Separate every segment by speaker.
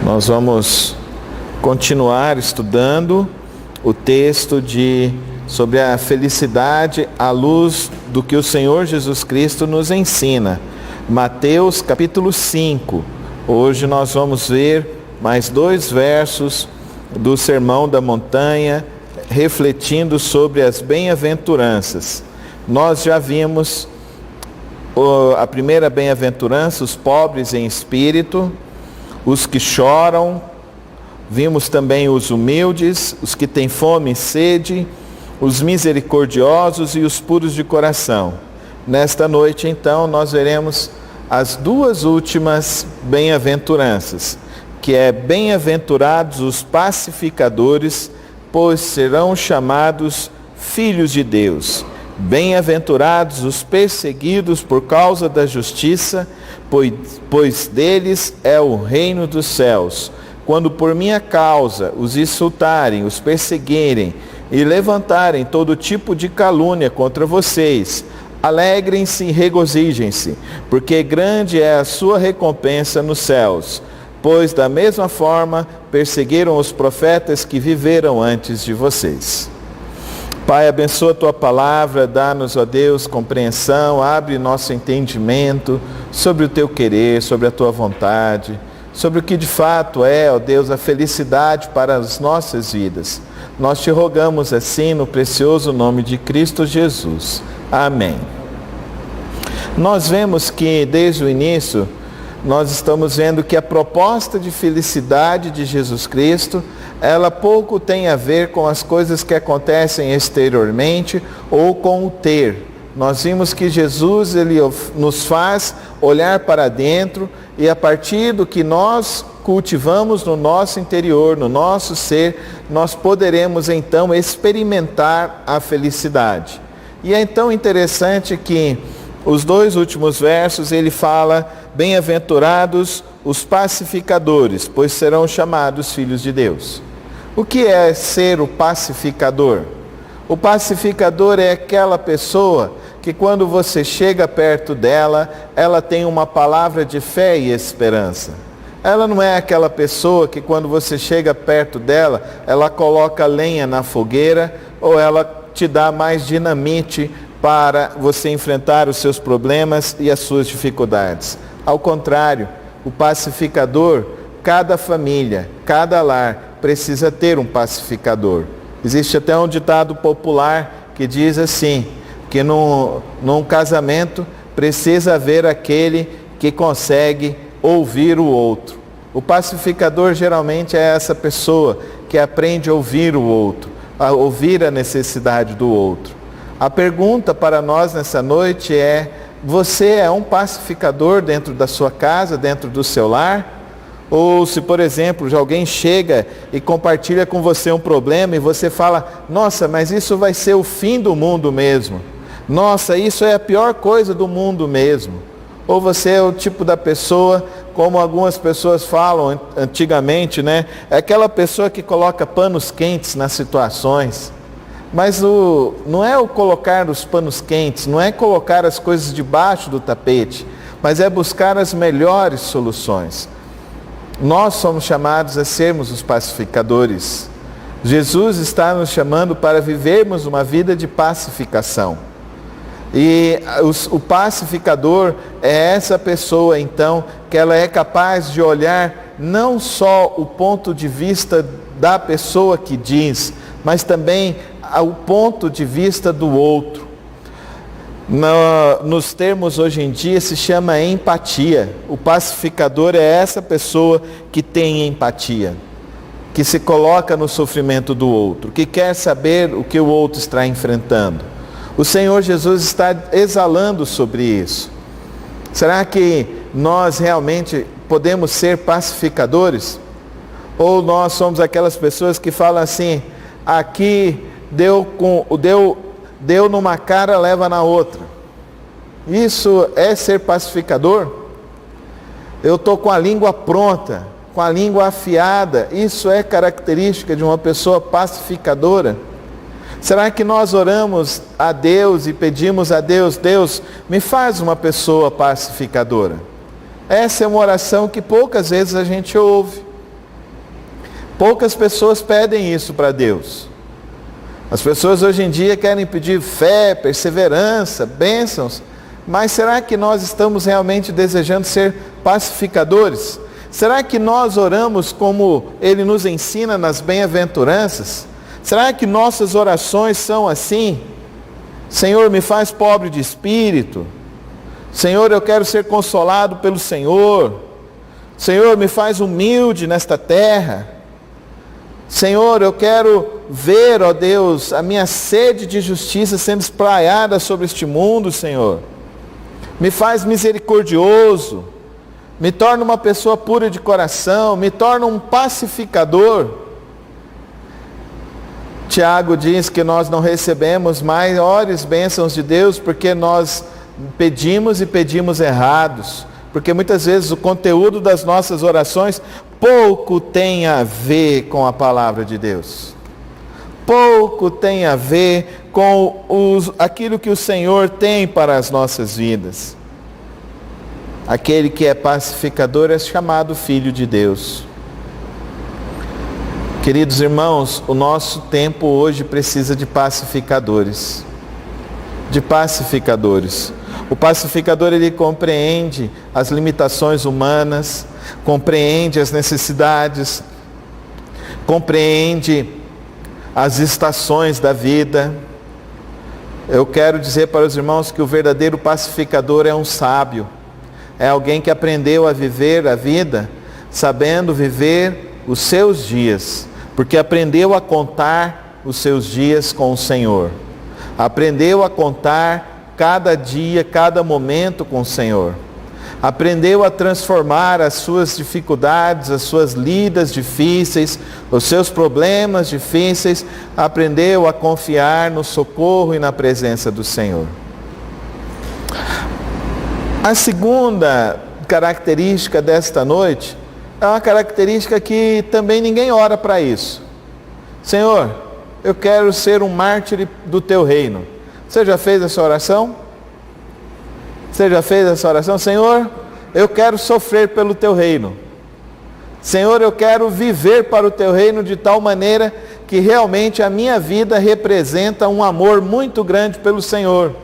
Speaker 1: Nós vamos continuar estudando o texto sobre a felicidade à luz do que o Senhor Jesus Cristo nos ensina. Mateus capítulo 5. Hoje nós vamos ver mais 2 versos do Sermão da Montanha, refletindo sobre as bem-aventuranças. Nós já vimos a primeira bem-aventurança, os pobres em espírito, os que choram. Vimos também os humildes, os que têm fome e sede, os misericordiosos e os puros de coração. Nesta noite, então, nós veremos as 2 últimas bem-aventuranças, que é: bem-aventurados os pacificadores, pois serão chamados filhos de Deus. Bem-aventurados os perseguidos por causa da justiça, pois deles é o reino dos céus. Quando por minha causa os insultarem, os perseguirem e levantarem todo tipo de calúnia contra vocês, alegrem-se e regozijem-se, porque grande é a sua recompensa nos céus. Pois da mesma forma perseguiram os profetas que viveram antes de vocês. Pai, abençoa a Tua palavra, dá-nos, ó Deus, compreensão, abre nosso entendimento sobre o Teu querer, sobre a Tua vontade, sobre o que de fato é, ó Deus, a felicidade para as nossas vidas. Nós te rogamos assim no precioso nome de Cristo Jesus. Amém. Nós vemos que desde o início, nós estamos vendo que a proposta de felicidade de Jesus Cristo, ela pouco tem a ver com as coisas que acontecem exteriormente ou com o ter. Nós vimos que Jesus, ele nos faz olhar para dentro e a partir do que nós cultivamos no nosso interior, no nosso ser, nós poderemos então experimentar a felicidade. E é então interessante que os 2 últimos versos, ele fala: bem-aventurados os pacificadores, pois serão chamados filhos de Deus. O que é ser o pacificador? O pacificador é aquela pessoa que quando você chega perto dela, ela tem uma palavra de fé e esperança. Ela não é aquela pessoa que quando você chega perto dela, ela coloca lenha na fogueira ou ela te dá mais dinamite para você enfrentar os seus problemas e as suas dificuldades. Ao contrário, o pacificador, cada família, cada lar precisa ter um pacificador. Existe até um ditado popular que diz assim, que num casamento precisa haver aquele que consegue ouvir o outro. O pacificador geralmente é essa pessoa que aprende a ouvir o outro, a ouvir a necessidade do outro. A pergunta para nós nessa noite é: você é um pacificador dentro da sua casa, dentro do seu lar? Ou se, por exemplo, alguém chega e compartilha com você um problema e você fala: nossa, mas isso vai ser o fim do mundo mesmo. Nossa, isso é a pior coisa do mundo mesmo. Ou você é o tipo da pessoa, como algumas pessoas falam antigamente, né? É aquela pessoa que coloca panos quentes nas situações. Mas não é o colocar os panos quentes, não é colocar as coisas debaixo do tapete, mas é buscar as melhores soluções. Nós somos chamados a sermos os pacificadores. Jesus está nos chamando para vivermos uma vida de pacificação. E o pacificador é essa pessoa, então, que ela é capaz de olhar não só o ponto de vista da pessoa que diz, mas também o ponto de vista do outro. Nos termos hoje em dia se chama empatia. O pacificador é essa pessoa que tem empatia, que se coloca no sofrimento do outro, que quer saber o que o outro está enfrentando. O Senhor Jesus está exalando sobre isso. Será que nós realmente podemos ser pacificadores? Ou nós somos aquelas pessoas que falam assim: aqui deu numa cara, leva na outra. Isso é ser pacificador? Eu estou com a língua pronta, com a língua afiada. Isso é característica de uma pessoa pacificadora? Será que nós oramos a Deus e pedimos a Deus: Deus, me faz uma pessoa pacificadora? Essa é uma oração que poucas vezes a gente ouve. Poucas pessoas pedem isso para Deus. As pessoas hoje em dia querem pedir fé, perseverança, bênçãos, mas será que nós estamos realmente desejando ser pacificadores? Será que nós oramos como Ele nos ensina nas bem-aventuranças? Será que nossas orações são assim? Senhor, me faz pobre de espírito. Senhor, eu quero ser consolado pelo Senhor. Senhor, me faz humilde nesta terra. Senhor, eu quero ver, ó Deus, a minha sede de justiça sendo espraiada sobre este mundo, Senhor. Me faz misericordioso, me torna uma pessoa pura de coração, me torna um pacificador. Tiago diz que nós não recebemos maiores bênçãos de Deus porque nós pedimos e pedimos errados. Porque muitas vezes o conteúdo das nossas orações pouco tem a ver com a palavra de Deus. Pouco tem a ver com aquilo que o Senhor tem para as nossas vidas. Aquele que é pacificador é chamado Filho de Deus. Queridos irmãos, o nosso tempo hoje precisa de pacificadores. De pacificadores. O pacificador, ele compreende as limitações humanas, compreende as necessidades, compreende as estações da vida. Eu quero dizer para os irmãos que o verdadeiro pacificador é um sábio, é alguém que aprendeu a viver a vida, sabendo viver os seus dias, porque aprendeu a contar os seus dias com o Senhor, aprendeu a contar cada dia, cada momento com o Senhor. Aprendeu a transformar as suas dificuldades, as suas lidas difíceis, os seus problemas difíceis, aprendeu a confiar no socorro e na presença do Senhor. A segunda característica desta noite é uma característica que também ninguém ora para isso. Senhor, eu quero ser um mártir do teu reino. Você já fez essa oração? Você já fez essa oração? Senhor, eu quero sofrer pelo teu reino. Senhor, eu quero viver para o teu reino de tal maneira que realmente a minha vida representa um amor muito grande pelo Senhor.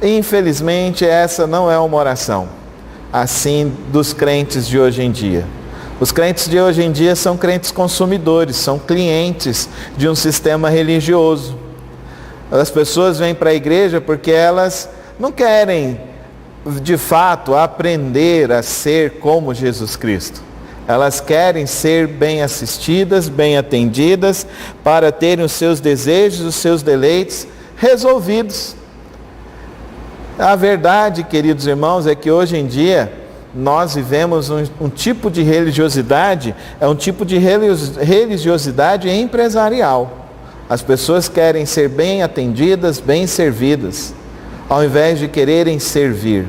Speaker 1: Infelizmente, essa não é uma oração assim dos crentes de hoje em dia. Os crentes de hoje em dia são crentes consumidores, são clientes de um sistema religioso. As pessoas vêm para a igreja porque elas não querem, de fato, aprender a ser como Jesus Cristo. Elas querem ser bem assistidas, bem atendidas, para terem os seus desejos, os seus deleites resolvidos. A verdade, queridos irmãos, é que hoje em dia nós vivemos um tipo de religiosidade, é um tipo de religiosidade empresarial. As pessoas querem ser bem atendidas, bem servidas, ao invés de quererem servir.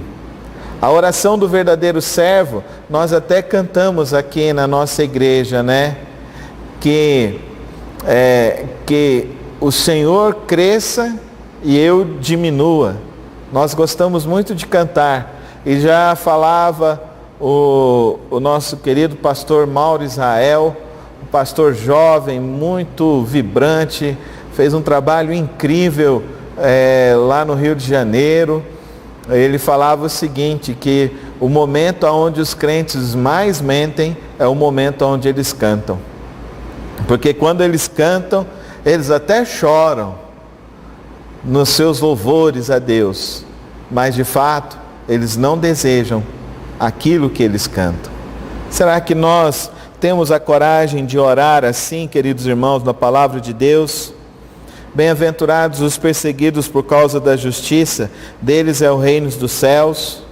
Speaker 1: A oração do verdadeiro servo, nós até cantamos aqui na nossa igreja, né? Que o Senhor cresça e eu diminua. Nós gostamos muito de cantar. E já falava o nosso querido pastor Mauro Israel, um pastor jovem, muito vibrante, fez um trabalho incrível lá no Rio de Janeiro. Ele falava o seguinte, que o momento onde os crentes mais mentem é o momento onde eles cantam. Porque quando eles cantam, eles até choram nos seus louvores a Deus, mas de fato, eles não desejam aquilo que eles cantam. Será que nós temos a coragem de orar assim, queridos irmãos, na palavra de Deus? Bem-aventurados os perseguidos por causa da justiça, deles é o reino dos céus.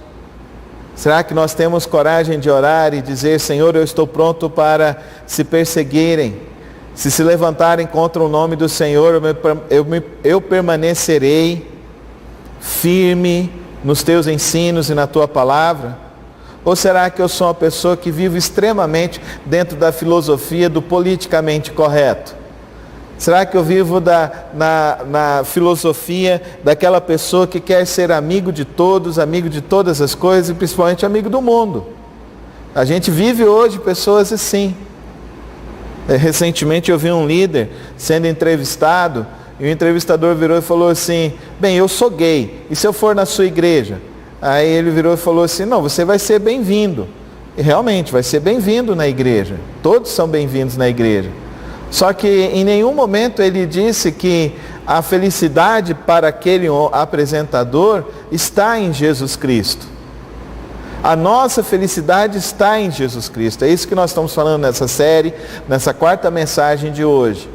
Speaker 1: Será que nós temos coragem de orar e dizer, Senhor, eu estou pronto para se perseguirem, se levantarem contra o nome do Senhor, eu permanecerei firme nos teus ensinos e na tua palavra? Ou será que eu sou uma pessoa que vive extremamente dentro da filosofia do politicamente correto? Será que eu vivo na filosofia daquela pessoa que quer ser amigo de todos, amigo de todas as coisas e principalmente amigo do mundo? A gente vive hoje pessoas assim. Recentemente eu vi um líder sendo entrevistado, e o entrevistador virou e falou assim: bem, eu sou gay, e se eu for na sua igreja? Aí ele virou e falou assim: não, você vai ser bem-vindo. E realmente vai ser bem-vindo na igreja, todos são bem-vindos na igreja. Só que em nenhum momento ele disse que a felicidade para aquele apresentador está em Jesus Cristo. A nossa felicidade está em Jesus Cristo. É isso que nós estamos falando nessa série, nessa quarta mensagem de hoje.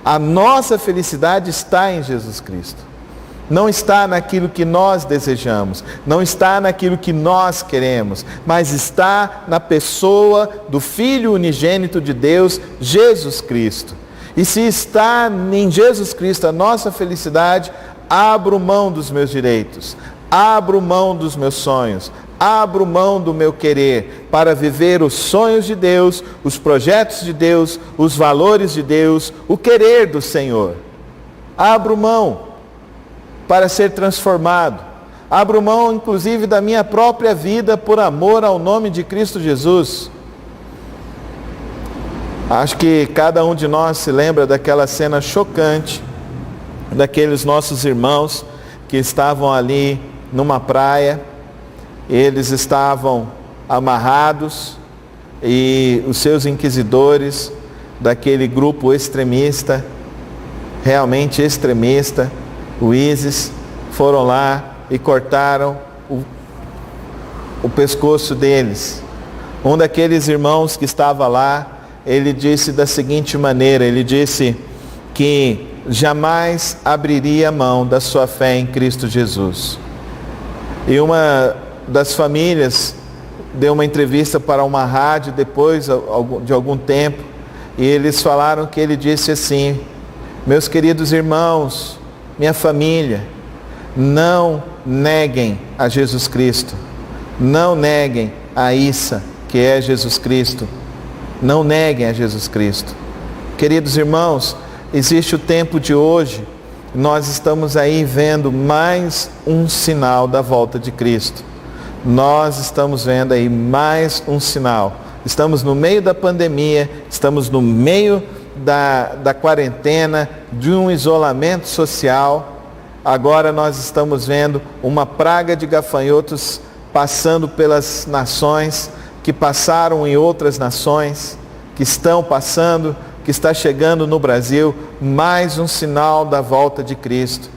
Speaker 1: A nossa felicidade está em Jesus Cristo. Não está naquilo que nós desejamos, não está naquilo que nós queremos, mas está na pessoa do Filho unigênito de Deus, Jesus Cristo. E se está em Jesus Cristo a nossa felicidade, abro mão dos meus direitos, abro mão dos meus sonhos, abro mão do meu querer para viver os sonhos de Deus, os projetos de Deus, os valores de Deus, o querer do Senhor. Abro mão para ser transformado. Abro mão, inclusive, da minha própria vida por amor ao nome de Cristo Jesus. Acho que cada um de nós se lembra daquela cena chocante, daqueles nossos irmãos que estavam ali numa praia, eles estavam amarrados e os seus inquisidores daquele grupo extremista, realmente extremista, o ISIS, foram lá e cortaram o pescoço deles. Um daqueles irmãos que estava lá, ele disse da seguinte maneira, ele disse que jamais abriria mão da sua fé em Cristo Jesus. E uma das famílias deu uma entrevista para uma rádio depois de algum tempo, e eles falaram que ele disse assim: meus queridos irmãos, minha família, não neguem a Jesus Cristo, não neguem a Issa, que é Jesus Cristo, não neguem a Jesus Cristo. Queridos irmãos, existe o tempo de hoje, nós estamos aí vendo mais um sinal da volta de Cristo. Nós estamos vendo aí mais um sinal. Estamos no meio da pandemia, estamos no meio da quarentena, de um isolamento social. Agora nós estamos vendo uma praga de gafanhotos passando pelas nações, que passaram em outras nações, que estão passando, que está chegando no Brasil, mais um sinal da volta de Cristo.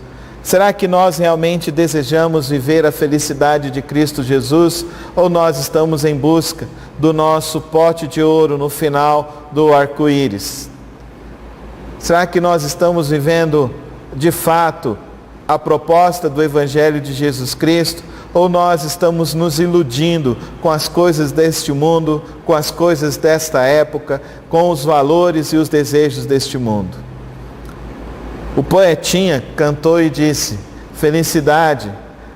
Speaker 1: Será que nós realmente desejamos viver a felicidade de Cristo Jesus, ou nós estamos em busca do nosso pote de ouro no final do arco-íris? Será que nós estamos vivendo de fato a proposta do Evangelho de Jesus Cristo, ou nós estamos nos iludindo com as coisas deste mundo, com as coisas desta época, com os valores e os desejos deste mundo? O poetinha cantou e disse: felicidade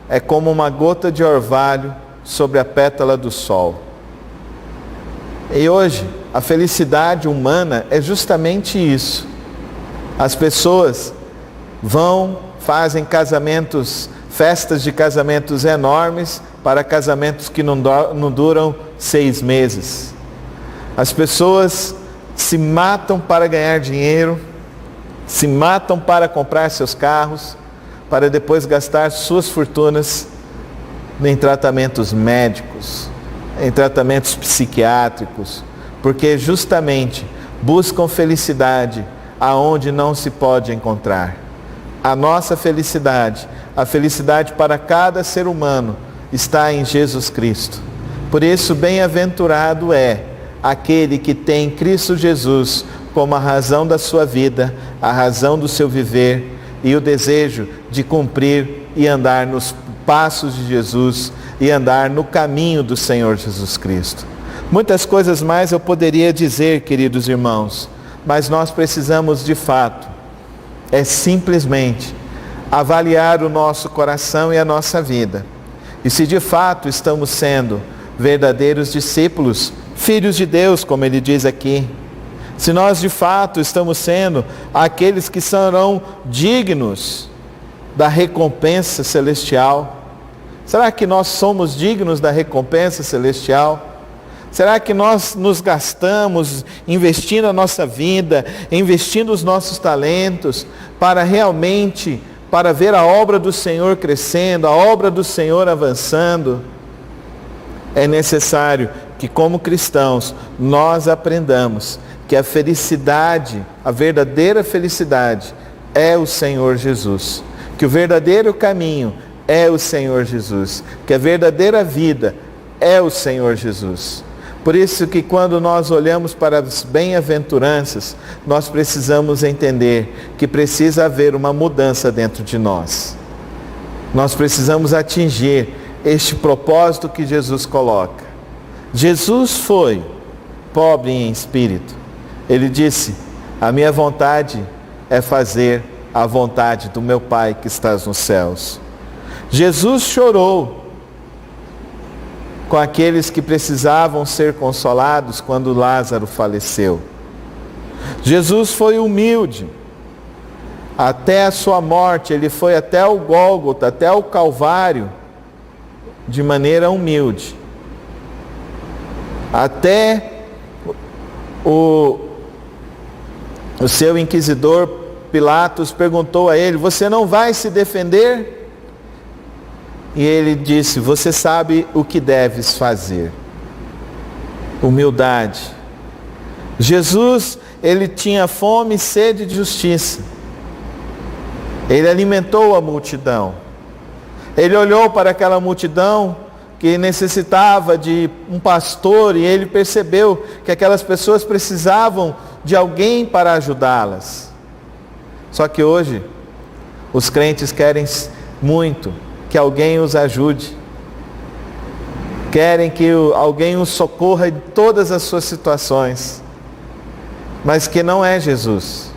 Speaker 1: é como uma gota de orvalho sobre a pétala do sol. E hoje, a felicidade humana é justamente isso. As pessoas fazem casamentos, festas de casamentos enormes para casamentos que não duram 6 meses. As pessoas se matam para ganhar dinheiro, se matam para comprar seus carros, para depois gastar suas fortunas em tratamentos médicos, em tratamentos psiquiátricos, porque justamente buscam felicidade aonde não se pode encontrar. A nossa felicidade, a felicidade para cada ser humano, está em Jesus Cristo. Por isso, bem-aventurado é aquele que tem Cristo Jesus como a razão da sua vida, a razão do seu viver e o desejo de cumprir e andar nos passos de Jesus e andar no caminho do Senhor Jesus Cristo. Muitas coisas mais eu poderia dizer, queridos irmãos, mas nós precisamos de fato, simplesmente avaliar o nosso coração e a nossa vida. E se de fato estamos sendo verdadeiros discípulos, filhos de Deus, como ele diz aqui, se nós de fato estamos sendo aqueles que serão dignos da recompensa celestial, será que nós somos dignos da recompensa celestial? Será que nós nos gastamos investindo a nossa vida, investindo os nossos talentos para ver a obra do Senhor crescendo, a obra do Senhor avançando? É necessário que, como cristãos, nós aprendamos que a felicidade, a verdadeira felicidade, é o Senhor Jesus. Que o verdadeiro caminho é o Senhor Jesus. Que a verdadeira vida é o Senhor Jesus. Por isso que quando nós olhamos para as bem-aventuranças, nós precisamos entender que precisa haver uma mudança dentro de nós. Nós precisamos atingir este propósito que Jesus coloca. Jesus foi pobre em espírito. Ele disse: a minha vontade é fazer a vontade do meu Pai que estás nos céus. Jesus chorou com aqueles que precisavam ser consolados quando Lázaro faleceu. Jesus foi humilde. Até a sua morte, ele foi até o Gólgota, até o Calvário, de maneira humilde. Até o seu inquisidor Pilatos perguntou a ele: você não vai se defender? E ele disse: você sabe o que deves fazer. Humildade. Jesus, ele tinha fome e sede de justiça. Ele alimentou a multidão. Ele olhou para aquela multidão que necessitava de um pastor e ele percebeu que aquelas pessoas precisavam de alguém para ajudá-las. Só que hoje, os crentes querem muito que alguém os ajude. Querem que alguém os socorra em todas as suas situações. Mas que não é Jesus.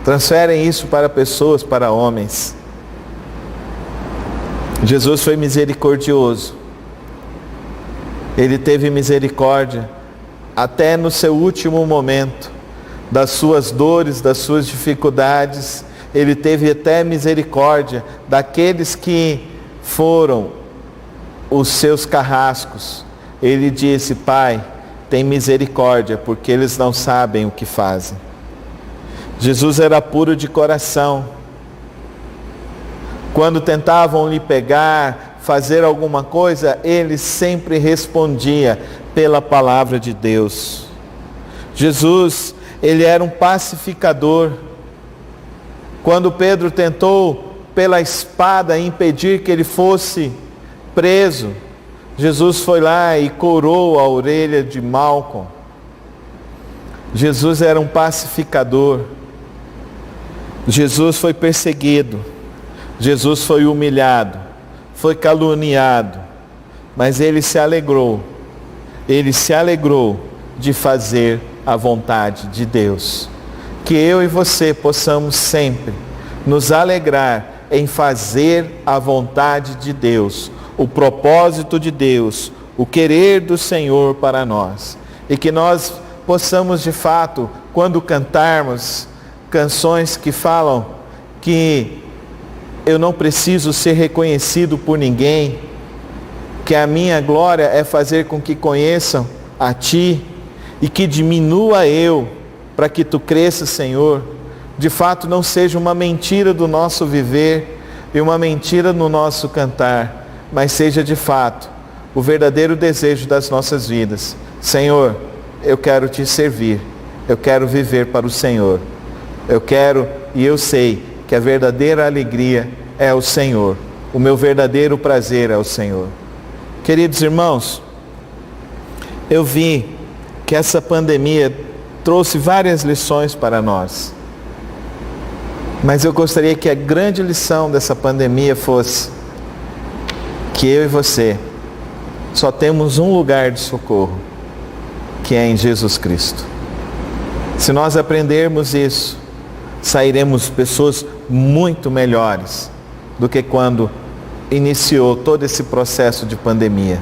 Speaker 1: Transferem isso para pessoas, para homens. Jesus foi misericordioso. Ele teve misericórdia até no seu último momento, das suas dores, das suas dificuldades. Ele teve até misericórdia daqueles que foram os seus carrascos. Ele disse: Pai, tem misericórdia, porque eles não sabem o que fazem. Jesus era puro de coração. Quando tentavam lhe pegar, fazer alguma coisa, ele sempre respondia pela palavra de Deus. Jesus, ele era um pacificador. Quando Pedro tentou pela espada impedir que ele fosse preso, Jesus foi lá e corou a orelha de Malco. Jesus era um pacificador. Jesus foi perseguido. Jesus foi humilhado, foi caluniado, mas ele se alegrou de fazer a vontade de Deus. Que eu e você possamos sempre nos alegrar em fazer a vontade de Deus, o propósito de Deus, o querer do Senhor para nós. E que nós possamos de fato, quando cantarmos canções que falam que eu não preciso ser reconhecido por ninguém, que a minha glória é fazer com que conheçam a Ti e que diminua eu para que Tu cresças, Senhor. De fato não seja uma mentira do nosso viver e uma mentira no nosso cantar, mas seja de fato o verdadeiro desejo das nossas vidas. Senhor, eu quero Te servir, eu quero viver para o Senhor. Eu quero e eu sei que a verdadeira alegria é o Senhor. O meu verdadeiro prazer é o Senhor. Queridos irmãos, eu vi que essa pandemia trouxe várias lições para nós. Mas eu gostaria que a grande lição dessa pandemia fosse que eu e você só temos um lugar de socorro, que é em Jesus Cristo. Se nós aprendermos isso, sairemos pessoas muito melhores do que quando iniciou todo esse processo de pandemia.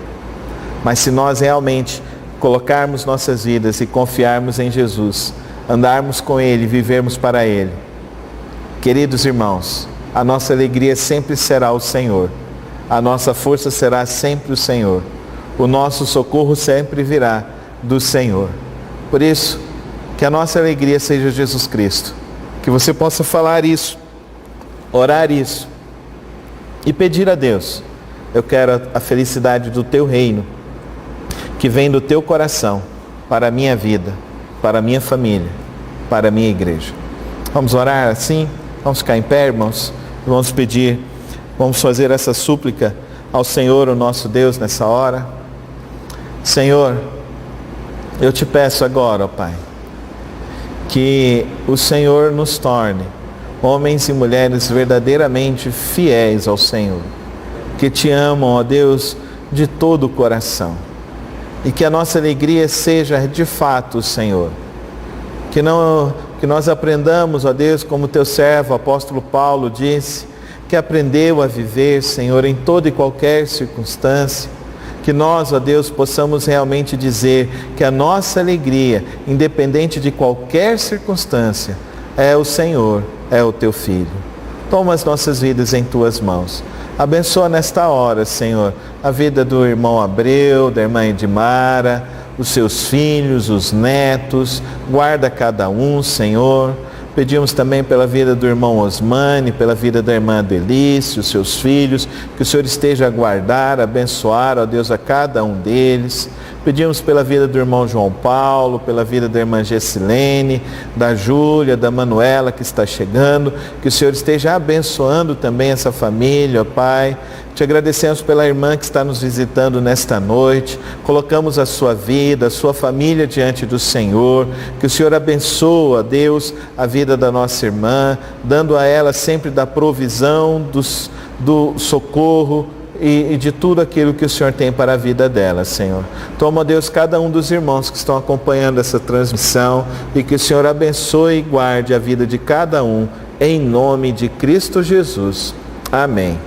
Speaker 1: Mas se nós realmente colocarmos nossas vidas e confiarmos em Jesus, andarmos com Ele, vivermos para Ele, queridos irmãos, a nossa alegria sempre será o Senhor, a nossa força será sempre o Senhor. o nosso socorro sempre virá do Senhor. Por isso, que a nossa alegria seja Jesus Cristo. Que você possa falar isso, orar isso e pedir a Deus: eu quero a felicidade do teu reino, que vem do teu coração, para a minha vida, para a minha família, para a minha igreja. Vamos orar assim? Vamos ficar em pé, irmãos? Vamos pedir, vamos fazer essa súplica ao Senhor, o nosso Deus, nessa hora. Senhor, eu te peço agora, ó Pai, que o Senhor nos torne homens e mulheres verdadeiramente fiéis ao Senhor, que te amam, ó Deus, de todo o coração, e que a nossa alegria seja de fato o Senhor. Que nós aprendamos, ó Deus, como teu servo, o apóstolo Paulo disse, que aprendeu a viver, Senhor, em toda e qualquer circunstância. Que nós, ó Deus, possamos realmente dizer que a nossa alegria, independente de qualquer circunstância, é o Senhor, é o teu Filho. Toma as nossas vidas em tuas mãos. Abençoa nesta hora, Senhor, a vida do irmão Abreu, da irmã Edmara, os seus filhos, os netos. Guarda cada um, Senhor. Pedimos também pela vida do irmão Osmani, pela vida da irmã Delice, os seus filhos, que o Senhor esteja a guardar, a abençoar, ó Deus, a cada um deles. Pedimos pela vida do irmão João Paulo, pela vida da irmã Gessilene, da Júlia, da Manuela que está chegando, que o Senhor esteja abençoando também essa família, ó Pai. Te agradecemos pela irmã que está nos visitando nesta noite. Colocamos a sua vida, a sua família diante do Senhor. Que o Senhor abençoe, ó Deus, a vida da nossa irmã, dando a ela sempre da provisão, do socorro e de tudo aquilo que o Senhor tem para a vida dela, Senhor. Toma, ó Deus, cada um dos irmãos que estão acompanhando essa transmissão e que o Senhor abençoe e guarde a vida de cada um, em nome de Cristo Jesus. Amém.